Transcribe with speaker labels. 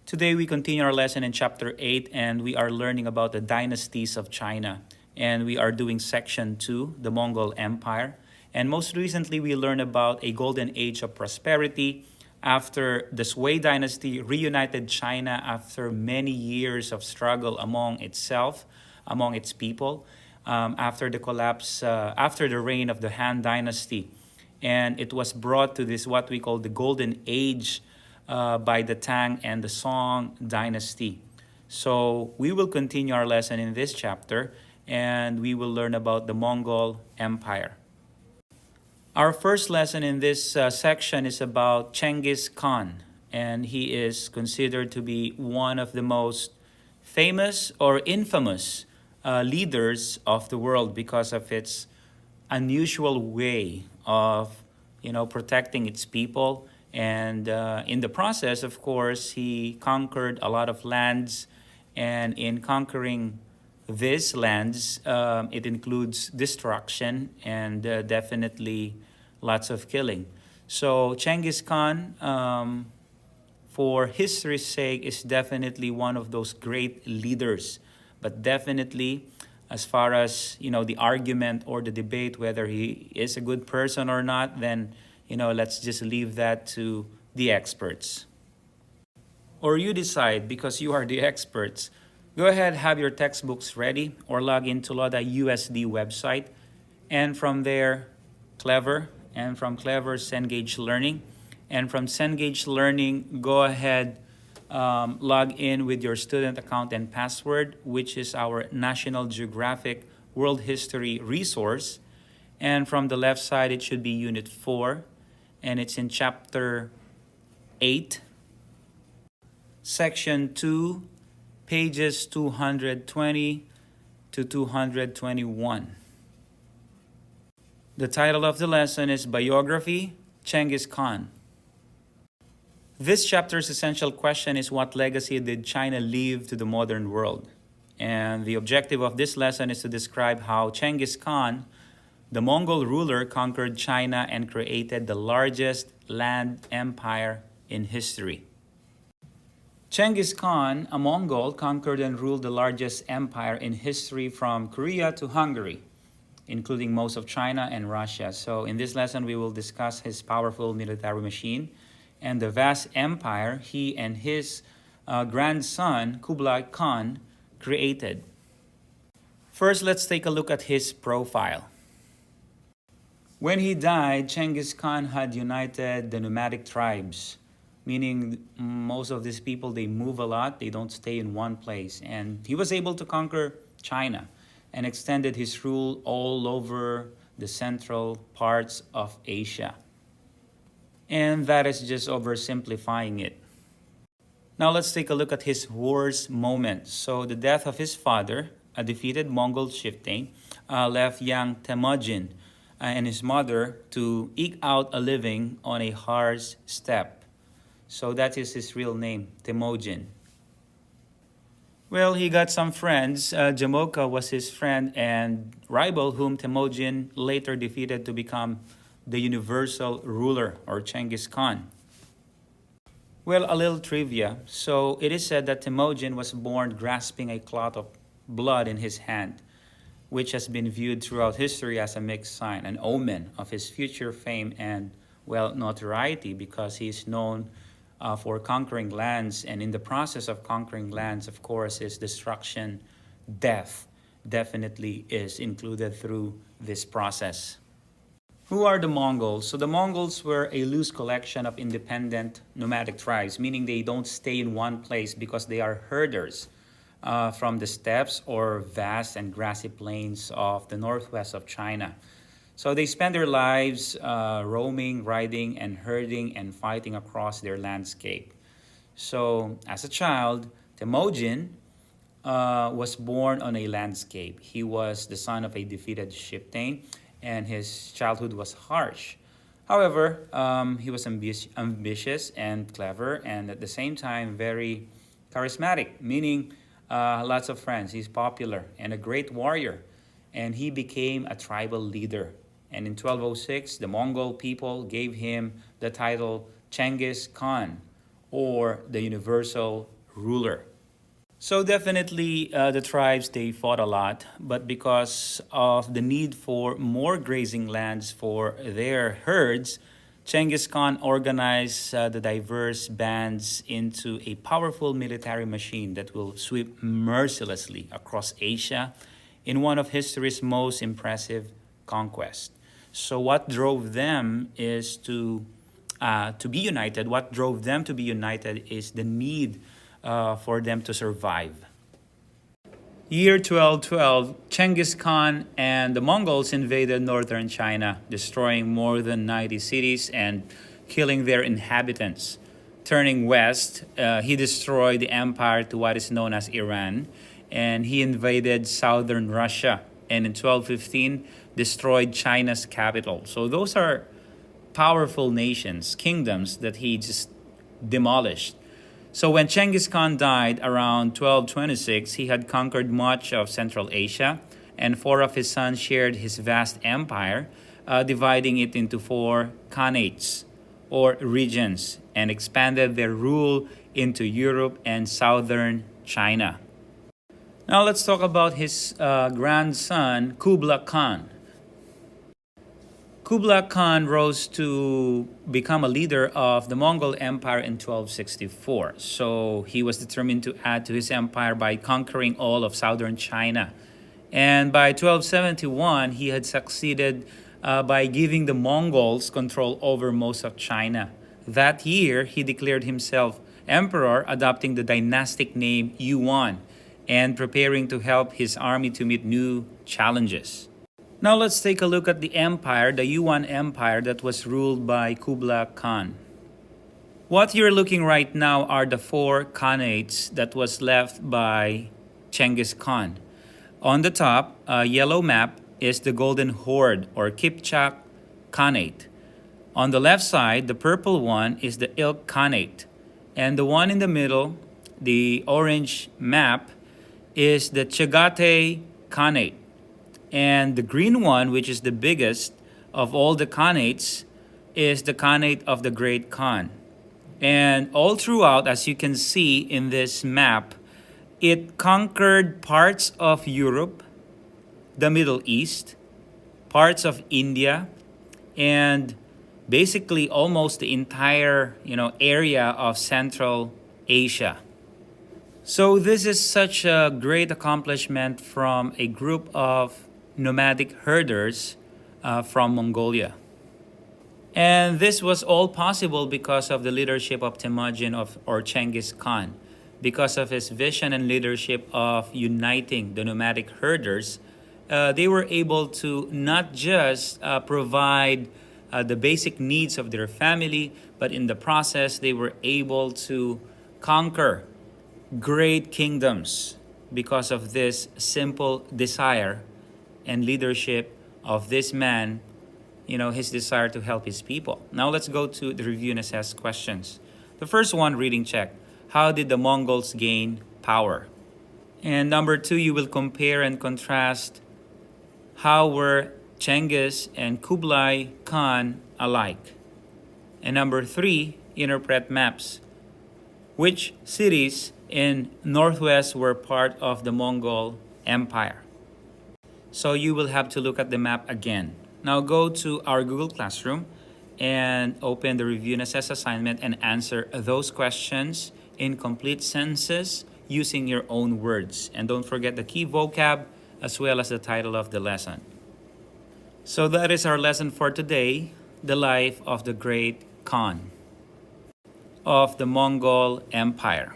Speaker 1: Today we continue our lesson in chapter 8 and we are learning about the dynasties of China. And we are doing section 2, the Mongol Empire. And most recently we learned about a golden age of prosperity after the Sui dynasty reunited China after many years of struggle among itself, among its people, after the collapse, after the reign of the Han dynasty. And it was brought to this what we call the golden age by the Tang and the Song dynasty. So we will continue our lesson in this chapter and we will learn about the Mongol Empire. Our first lesson in this section is about Genghis Khan, and he is considered to be one of the most famous or infamous leaders of the world because of its unusual way of protecting its people. And in the process, of course, he conquered a lot of lands. And in conquering these lands, it includes destruction and definitely lots of killing. So Genghis Khan, for history's sake, is definitely one of those great leaders. But definitely, as far as the argument or the debate whether he is a good person or not, then let's just leave that to the experts. Or you decide, because you are the experts. Go ahead, have your textbooks ready or log into Loda USD website. And from there, Clever. And from Clever, Cengage Learning. And from Cengage Learning, go ahead, log in with your student account and password, which is our National Geographic World History resource. And from the left side, it should be Unit 4. And it's in Chapter 8, Section 2, pages 220 to 221. The title of the lesson is Biography, Genghis Khan. This chapter's essential question is, what legacy did China leave to the modern world? And the objective of this lesson is to describe how Genghis Khan, the Mongol ruler, conquered China and created the largest land empire in history. Genghis Khan, a Mongol, conquered and ruled the largest empire in history from Korea to Hungary, including most of China and Russia. So in this lesson, we will discuss his powerful military machine and the vast empire he and his grandson, Kubla Khan, created. First, let's take a look at his profile. When he died, Genghis Khan had united the nomadic tribes, meaning most of these people, they move a lot, they don't stay in one place. And he was able to conquer China and extended his rule all over the central parts of Asia. And that is just oversimplifying it. Now let's take a look at his worst moment. So the death of his father, a defeated Mongol chieftain, left young Temujin and his mother to eke out a living on a harsh steppe. So that is his real name, Temujin. Well, he got some friends. Jamoka was his friend and rival whom Temujin later defeated to become the universal ruler, or Genghis Khan. Well, a little trivia. So it is said that Temujin was born grasping a clot of blood in his hand, which has been viewed throughout history as a mixed sign, an omen of his future fame and, notoriety, because he is known for conquering lands. And in the process of conquering lands, of course, his destruction, death, definitely is included through this process. Who are the Mongols? So the Mongols were a loose collection of independent nomadic tribes, meaning they don't stay in one place because they are herders from the steppes or vast and grassy plains of the northwest of China. So they spend their lives roaming, riding, and herding and fighting across their landscape. So as a child, Temujin was born on a landscape. He was the son of a defeated chieftain, and his childhood was harsh. However, he was ambitious and clever, and at the same time very charismatic, meaning lots of friends. He's popular and a great warrior, and he became a tribal leader. And in 1206, the Mongol people gave him the title Genghis Khan, or the universal ruler. So definitely the tribes, they fought a lot, but because of the need for more grazing lands for their herds, Genghis Khan organized the diverse bands into a powerful military machine that will sweep mercilessly across Asia in one of history's most impressive conquests. So what drove them is to be united. What drove them to be united is the need for them to survive. Year 1212, Genghis Khan and the Mongols invaded northern China, destroying more than 90 cities and killing their inhabitants. Turning west, he destroyed the empire to what is known as Iran, and he invaded southern Russia, and in 1215, destroyed China's capital. So those are powerful nations, kingdoms that he just demolished. So when Genghis Khan died around 1226, he had conquered much of Central Asia, and four of his sons shared his vast empire, dividing it into four khanates or regions, and expanded their rule into Europe and southern China. Now let's talk about his grandson, Kubla Khan. Kubla Khan rose to become a leader of the Mongol Empire in 1264. So he was determined to add to his empire by conquering all of southern China. And by 1271, he had succeeded by giving the Mongols control over most of China. That year, he declared himself emperor, adopting the dynastic name Yuan and preparing to help his army to meet new challenges. Now let's take a look at the empire, the Yuan Empire that was ruled by Kubla Khan. What you're looking right now are the four khanates that was left by Genghis Khan. On the top, a yellow map, is the Golden Horde or Kipchak Khanate. On the left side, the purple one is the Ilk Khanate. And the one in the middle, the orange map, is the Chagatai Khanate. And the green one, which is the biggest of all the khanates, is the Khanate of the Great Khan. And all throughout, as you can see in this map, it conquered parts of Europe, the Middle East, parts of India, and basically almost the entire area of Central Asia. So this is such a great accomplishment from a group of nomadic herders from Mongolia. And this was all possible because of the leadership of Temujin or Genghis Khan. Because of his vision and leadership of uniting the nomadic herders, they were able to not just provide the basic needs of their family, but in the process, they were able to conquer great kingdoms because of this simple desire and leadership of this man, his desire to help his people. Now let's go to the review and assess questions. The first one, reading check. How did the Mongols gain power? And number two, you will compare and contrast how were Genghis and Kublai Khan alike. And number three, interpret maps. Which cities in Northwest were part of the Mongol Empire? So you will have to look at the map again. Now go to our Google Classroom and open the review and assess assignment and answer those questions in complete sentences using your own words. And don't forget the key vocab as well as the title of the lesson. So that is our lesson for today, the life of the great Khan of the Mongol Empire.